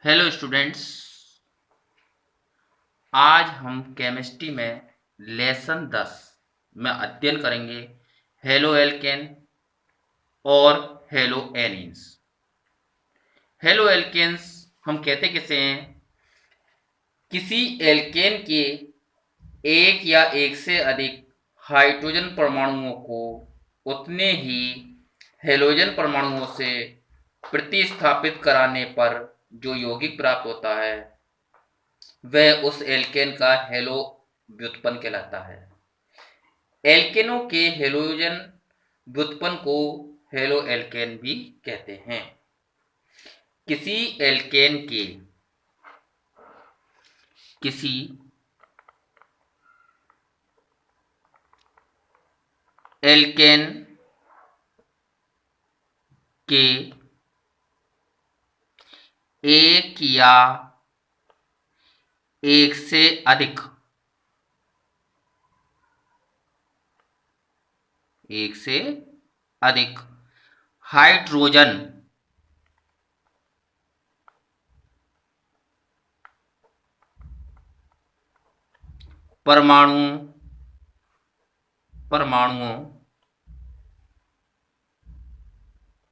Hello students. आज हम chemistry में लेसन 10 में अध्ययन करेंगे हेलो एल्केन और हेलो एलीन्स। हेलो एल्केन्स हम कहते किसे हैं? किसी एल्केन के एक या एक से अधिक हाइड्रोजन परमाणुओं को उतने ही हेलोजन परमाणुओं से प्रतिस्थापित कराने पर जो यौगिक प्राप्त होता है वह उस एल्केन का हेलो व्युत्पन्न कहलाता है। एल्केनों के हेलोजन व्युत्पन्न को हेलो एल्केन भी कहते हैं। किसी एल्केन के किसी एल्केन के एक या एक से अधिक हाइड्रोजन परमाणुओं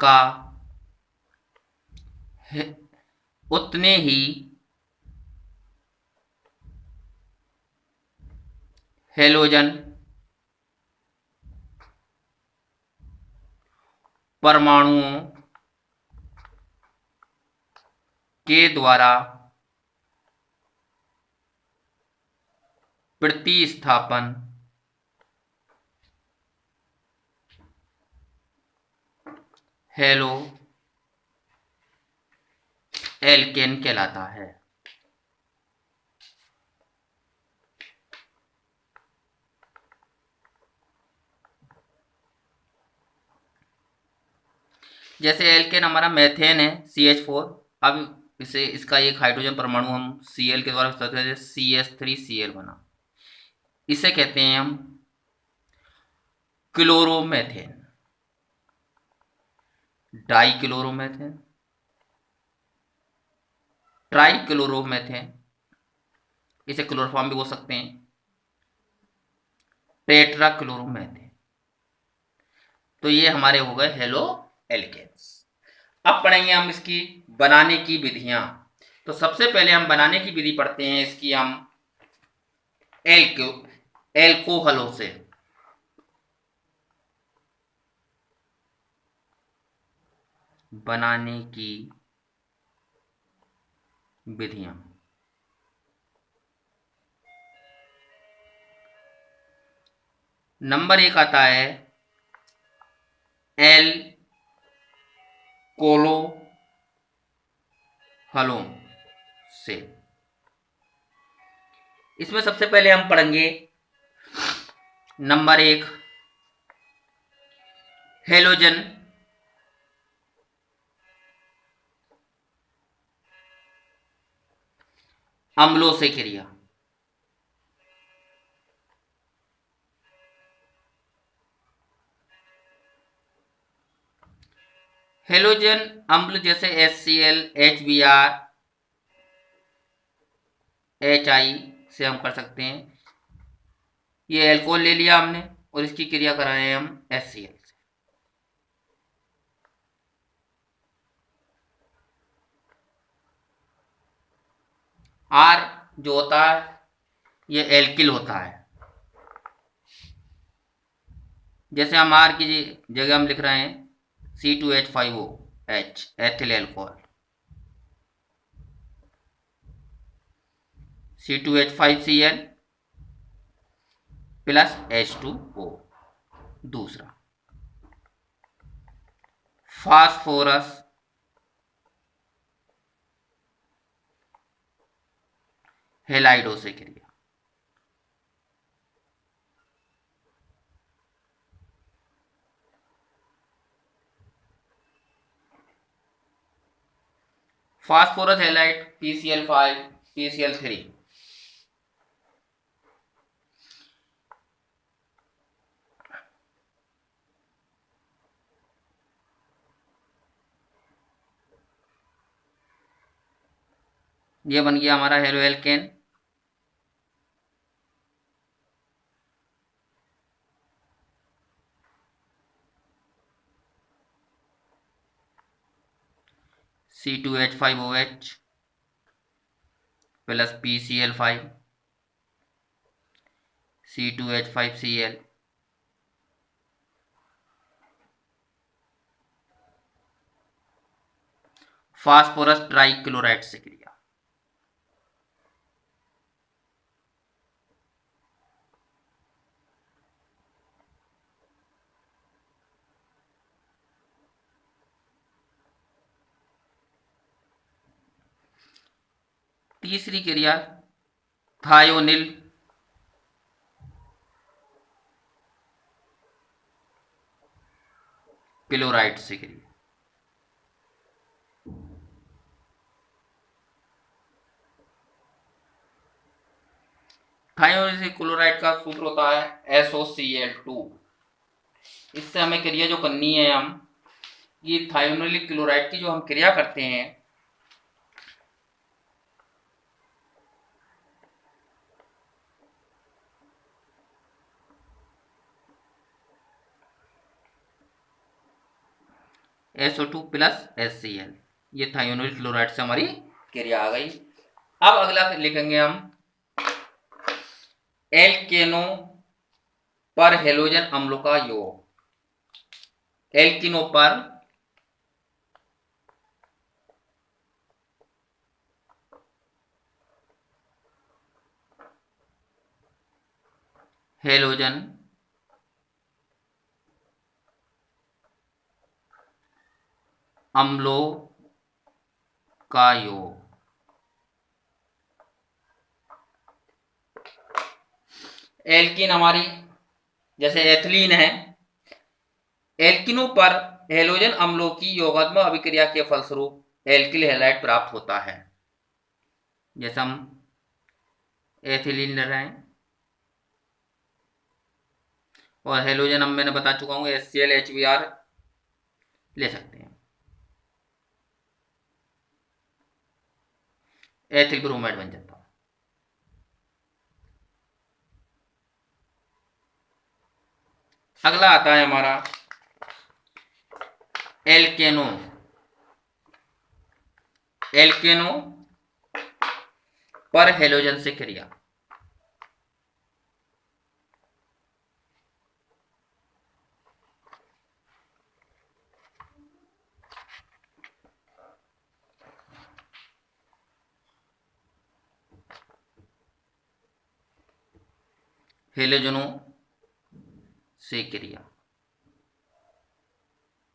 का उतने ही हेलोजन परमाणुओं के द्वारा प्रतिस्थापन हेलो एल्केन कहलाता है। जैसे एल्केन हमारा मेथेन है CH4। अब इसे इसका एक हाइड्रोजन परमाणु हम Cl के द्वारा CH3Cl बना, इसे कहते हैं हम क्लोरोमेथेन, डाइक्लोरोमेथेन, ट्राइक्लोरोमेथेन, इसे क्लोरोफॉर्म भी बोल सकते हैं, टेट्राक्लोरोमेथेन। तो ये हमारे हो गए हेलो एल्केन्स। अब पढ़ेंगे हम इसकी बनाने की विधियां। तो सबसे पहले हम बनाने की विधि पढ़ते हैं इसकी हम एल्कोहलों से। बनाने की विधियां। नंबर 1 आता है एल कोलो हलों से। इसमें सबसे पहले हम पढ़ेंगे नंबर 1 हेलोजन अम्लों से क्रिया। हेलोजन अम्ल जैसे HCl, HBr, HI से हम कर सकते हैं। ये एल्कोहल ले लिया हमने और इसकी क्रिया कर रहे हैं हम HCl से। R जो होता है ये एल्किल होता है। जैसे हम R की जगह हम लिख रहे हैं C2H5OH ethyl alcohol, C2H5Cl plus H2O। दूसरा फास्फोरस हेलाइडो से क्रिया। Phosphorus halide PCl5 PCl3। ये बन गया हमारा halo alkane. C2H5OH plus PCl5 C2H5Cl phosphorus trichloride से क्रिया। तीसरी क्रिया थायोनिल क्लोराइड से क्रिया। थायोनिल क्लोराइड का सूत्र होता है SOCl2। इससे हमें क्रिया जो करनी है हम, ये थायोनिल क्लोराइड की जो हम क्रिया करते हैं, SO2 प्लस HCl, ये थायोनिल क्लोराइड से हमारी क्रिया आ गई। अब अगला लिखेंगे हम एल्केनो पर हेलोजन अम्लों का योग। एल्किनो पर हेलोजन अम्लों का योग। एल्किन हमारी जैसे एथिलीन है, एल्किनों पर हेलोजन अम्लों की योगात्मक अभिक्रिया के फलस्वरूप एल्किल हैलाइड प्राप्त होता है। जैसे हम एथिलीन ले रहे हैं और हेलोजन हम मैंने बता चुका हूं HCl HBr ले सकते हैं, एथिल ब्रोमाइड बन जाता है। अगला आता है हमारा एल्केनो। एल्केनो पर हेलोजन से क्रिया। हेलोजनों से क्रिया।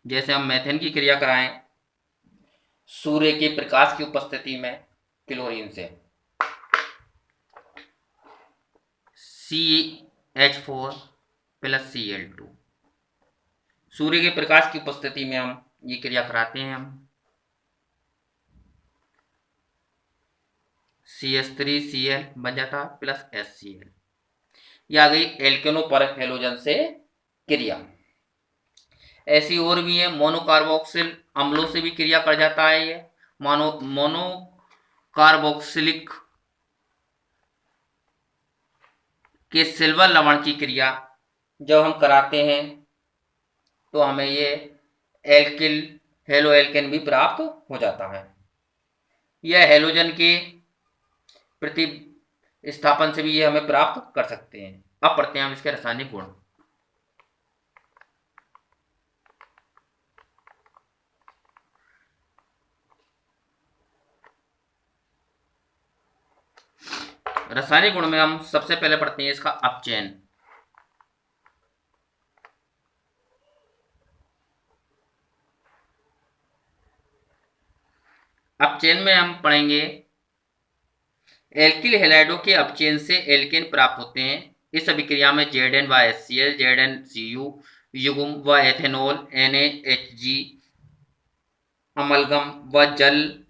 जैसे हम मेथेन की क्रिया कराएं सूर्य के प्रकाश की उपस्थिति में क्लोरीन से, CH4 प्लस Cl2। सूर्य के प्रकाश की उपस्थिति में हम ये क्रिया कराते हैं, हम CH3Cl बन जाता प्लस HCl। यह आ गई एल्केनो पर हेलोजन से क्रिया। ऐसी और भी है, मोनोकार्बोक्सिल अम्लों से भी क्रिया कर जाता है ये। मोनोकार्बोक्सिलिक के सिल्वर लवण की क्रिया जब हम कराते हैं तो हमें ये एल्किल हेलो एल्केन भी प्राप्त हो जाता है। यह हेलोजन के प्रतिस्थापन से भी ये हमें प्राप्त कर सकते हैं। अब पढ़ते हैं हम इसके रासायनिक गुण। रासायनिक गुण में हम सबसे पहले पढ़ते हैं इसका अपचयन। अपचयन में हम पढ़ेंगे एल्किल हैलाइडों के अपचयन से एल्केन प्राप्त होते हैं। इस अभिक्रिया में Zn व HCl, ZnCu युग्म व एथेनॉल NaHG अमलगम व जल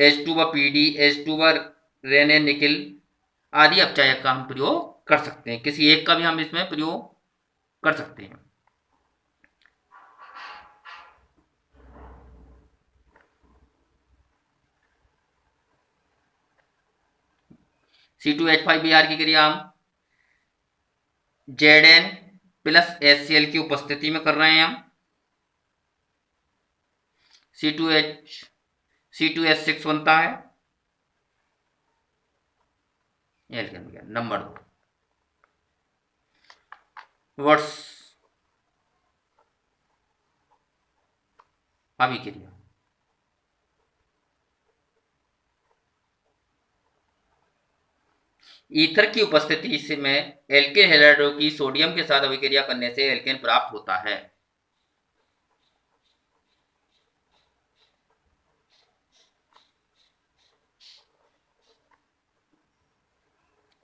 H2 व PD H2 व रेने निकिल आदि अपचायक का हम प्रयोग कर सकते हैं। किसी एक का भी हम इसमें प्रयोग कर सकते हैं। C2H5Br की क्रिया हम Zn प्लस HCl की उपस्थिति में कर रहे हैं हम। C2H6 बनता है एल्केन। नंबर 2 वर्ड्स अभिक्रिया। ईथर की उपस्थिति से में एल्केन हैलाइड की सोडियम के साथ अभिक्रिया करने से एल्केन प्राप्त होता है।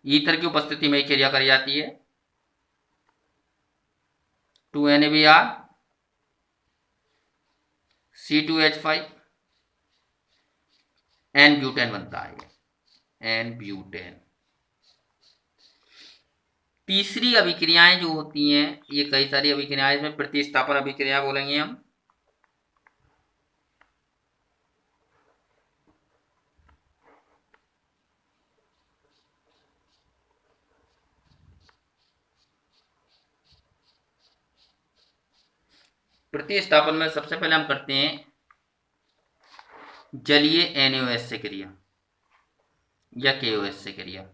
ईथर की उपस्थिति में क्रिया करी जाती है। 2NaBr C2H5 एन ब्यूटेन बनता है एन ब्यूटेन। तीसरी अभिक्रियाएं जो होती हैं, ये कई सारी अभिक्रियाएं, इसमें प्रतिस्थापन अभिक्रिया बोलेंगे हम। प्रतिस्थापन में सबसे पहले हम करते हैं जलीय NaOH से क्रिया या KOH से क्रिया।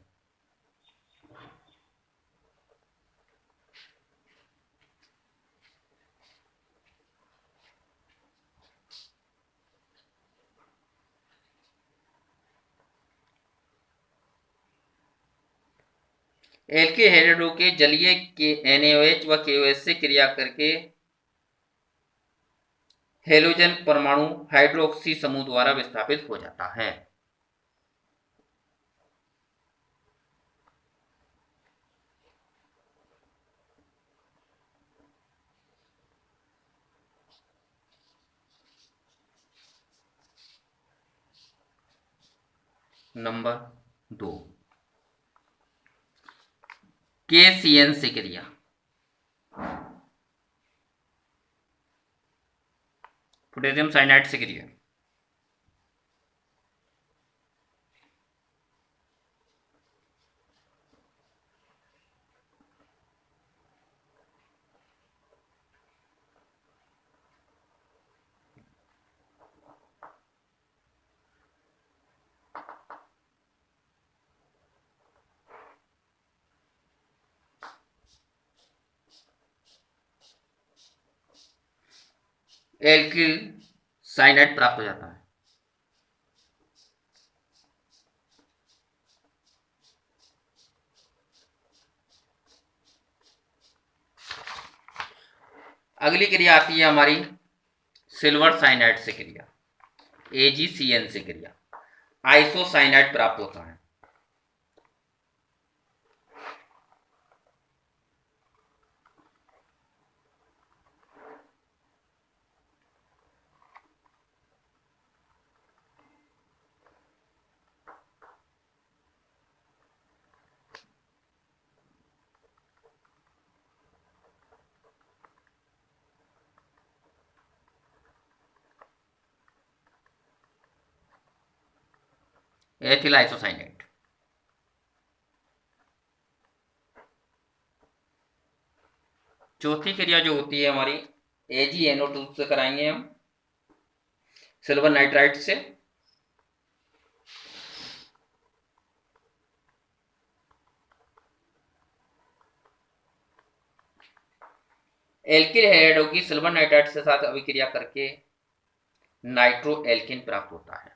एल्के हैलाइडों के जलीय के NaOH व KOH से क्रिया करके हेलोजन परमाणु हाइड्रोक्सी समूह द्वारा विस्थापित हो जाता है। नंबर 2 KCN से क्रिया। पोटेशियम साइनाइड से क्रिया। एल्किल साइनाइड प्राप्त हो जाता है। अगली क्रिया आती है हमारी सिल्वर साइनाइड से क्रिया, AgCN से क्रिया। आइसोसाइनाइड प्राप्त होता है। Ethyl isocyanide. चौथी क्रिया जो होती है हमारी AgNO2 से कराएंगे हम सिल्वर नाइट्राइड से। एल्किल हैलाइडों की सिल्वर नाइट्राइड के साथ अभिक्रिया करके नाइट्रो एल्किन प्राप्त होता है।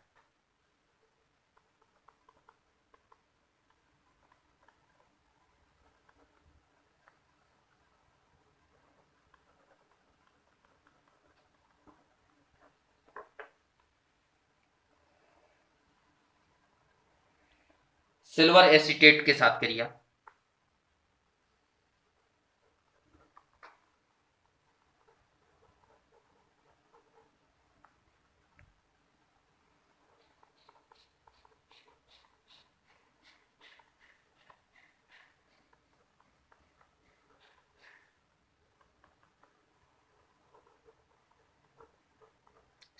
सिल्वर एसीटेट के साथ क्रिया।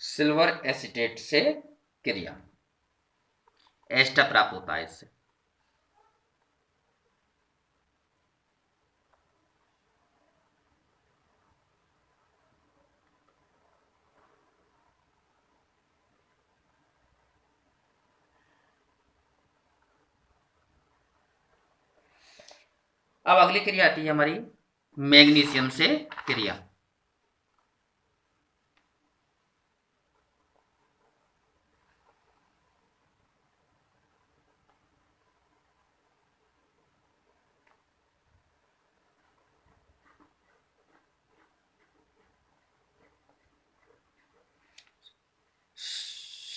सिल्वर एसीटेट से क्रिया, एस्टर प्राप्त होता है इससे। अब अगली क्रिया आती है हमारी मैग्नीशियम से क्रिया।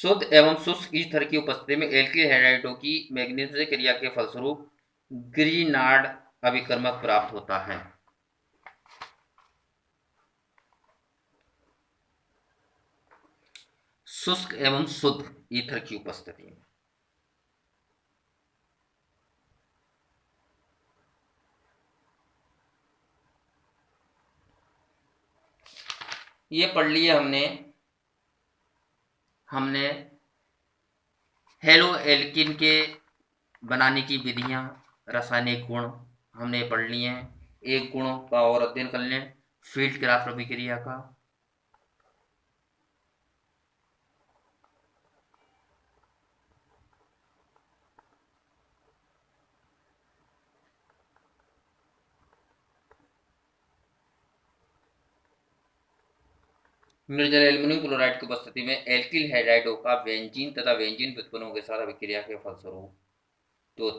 शुद्ध एवं शुष्क ईथर की उपस्थिति में एल्किल हैलाइडों की मैग्नीशियम से क्रिया के फलस्वरूप ग्रीनार्ड अभिकर्मक प्राप्त होता है। शुष्क एवं शुद्ध ईथर की उपस्थिति में ये पढ़ लिया हमने हेलो एल्किन के बनाने की विधियां, रासायनिक गुण हमने पढ़ लिए हैं। एक गुणों का और अध्ययन कर लें, फील्ड क्राफ्ट अभिक्रिया का। निर्जल एल्युमिनियम क्लोराइड की उपस्थिति में एल्किल हैलाइडों का बेंजीन तथा बेंजीन व्युत्पन्नों के साथ अभिक्रिया के फलस्वरूप तो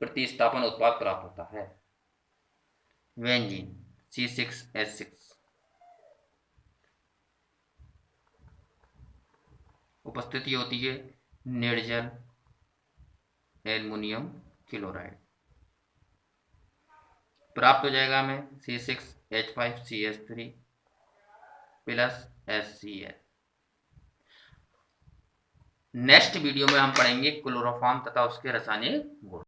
प्रतिस्थापन उत्पाद प्राप्त होता है। बेंजीन C6H6 उपस्थिति होती है निर्जल एल्युमिनियम क्लोराइड, प्राप्त हो जाएगा हमें C6H5CH3 plus HCl। Next video में हम पढ़ेंगे क्लोरोफॉर्म तथा उसके रासायनिक गुण।